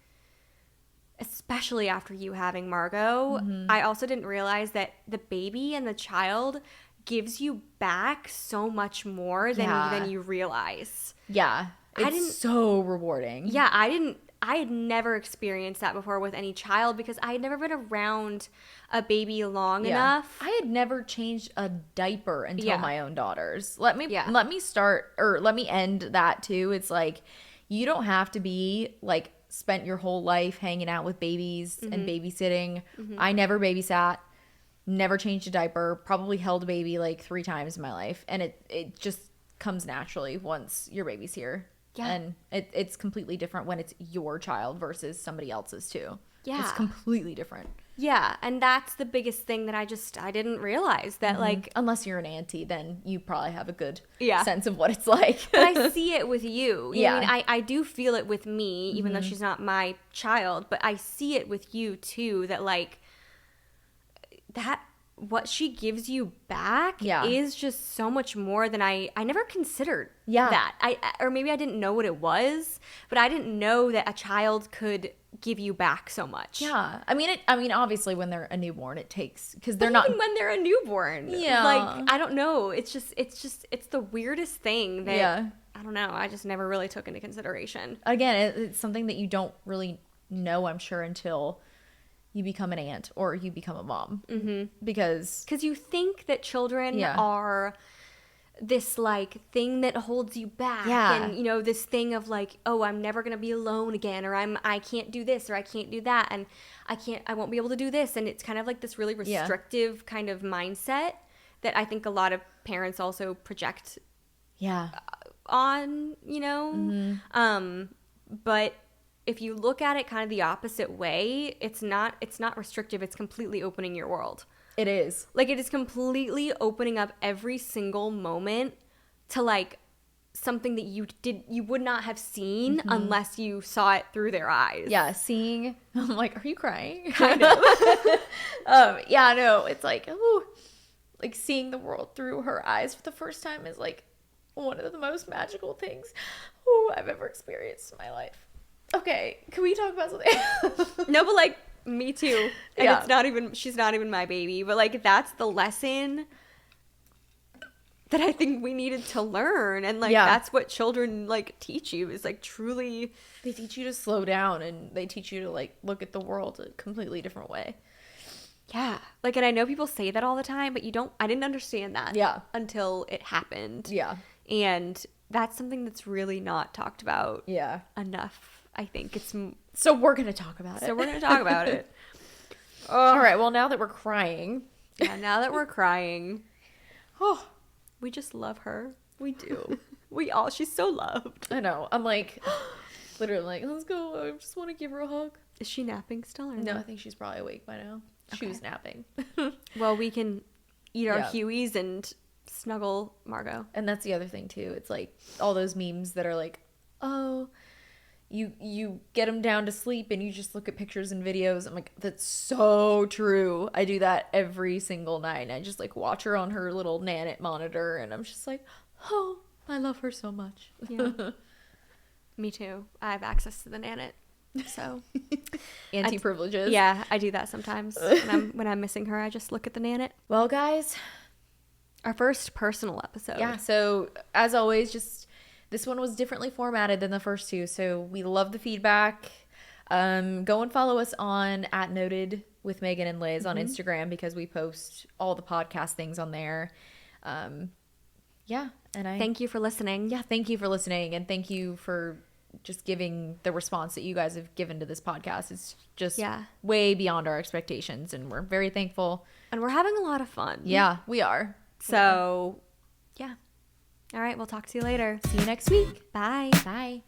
especially after you having Margot, I also didn't realize that the baby and the child gives you back so much more than you realize. Yeah. It's so rewarding. Yeah. I had never experienced that before with any child, because I had never been around a baby long enough. I had never changed a diaper until my own daughters. Let me end that too. It's like, you don't have to be like, spent your whole life hanging out with babies and babysitting. I never babysat, never changed a diaper, probably held a baby like 3 times in my life, and it just comes naturally once your baby's here. Yeah. And it's completely different when it's your child versus somebody else's too. Yeah. It's completely different. Yeah, and that's the biggest thing that I didn't realize that like Unless you're an auntie, then you probably have a good Yeah. sense of what it's like. but I see it with you. You know what I Yeah. mean? I do feel it with me, even though she's not my child, but I see it with you too, that like that what she gives you back Yeah. is just so much more than I never considered Yeah. that. Or maybe I didn't know what it was, but I didn't know that a child could give you back so much. Yeah. I mean, obviously when they're a newborn, it takes, because they're But not. even when they're a newborn. Yeah. Like, I don't know. It's the weirdest thing that, Yeah. I don't know. I just never really took into consideration. Again, it's something that you don't really know, I'm sure, until you become an aunt or you become a mom. Because Because you think that children Yeah. are this like thing that holds you back, Yeah. and you know, this thing of like, oh, I'm never gonna be alone again, or I can't do this, or I can't do that, and I won't be able to do this, and it's kind of like this really Yeah. restrictive kind of mindset that I think a lot of parents also project yeah. on, you know. But if you look at it kind of the opposite way, it's not restrictive, it's completely opening your world. It is. Like, it is completely opening up every single moment to like something that you would not have seen unless you saw it through their eyes. Yeah, seeing, I'm like, are you crying? Kind of. Yeah, no, it's like, ooh, like seeing the world through her eyes for the first time is like one of the most magical things I've ever experienced in my life. Okay, can we talk about something? No, but like, me too. And Yeah. she's not even my baby, but like, that's the lesson that I think we needed to learn. And like, Yeah. that's what children like teach you, is like truly. They teach you to slow down, and they teach you to like look at the world a completely different way. Yeah. Like, and I know people say that all the time, but I didn't understand that. Yeah. Until it happened. Yeah. And that's something that's really not talked about Yeah. enough. I think it's So we're going to talk about it. so we're going to talk about it. All right. Well, now that we're crying. Yeah, now that we're crying, Oh, we just love her. we do. She's so loved. I know. I'm like, literally like, let's go. I just want to give her a hug. Is she napping still or No, I not? think she's probably awake by now. She Okay. was napping. Well, we can eat our Yeah. Hueys and snuggle Margot. And that's the other thing too. It's like all those memes that are like, oh, you get them down to sleep and you just look at pictures and videos. I'm like, that's so true. I do that every single night. And I just like watch her on her little Nanit monitor, and I'm just like, oh, I love her so much. Yeah. Me too. I have access to the Nanit. So Anti-privileges. yeah, I do that sometimes. When I'm missing her, I just look at the Nanit. Well, guys, Our first personal episode. yeah, so as always, just this one was differently formatted than the first two, so we love the feedback. Go and follow us on @Noted with Megan and Liz on Instagram, because we post all the podcast things on there. Yeah, and Thank you for listening. yeah, thank you for listening, and thank you for just giving the response that you guys have given to this podcast. It's just way beyond our expectations, and we're very thankful. And we're having a lot of fun. Yeah, we are. So, yeah. All right, we'll talk to you later. See you next week. Bye. Bye.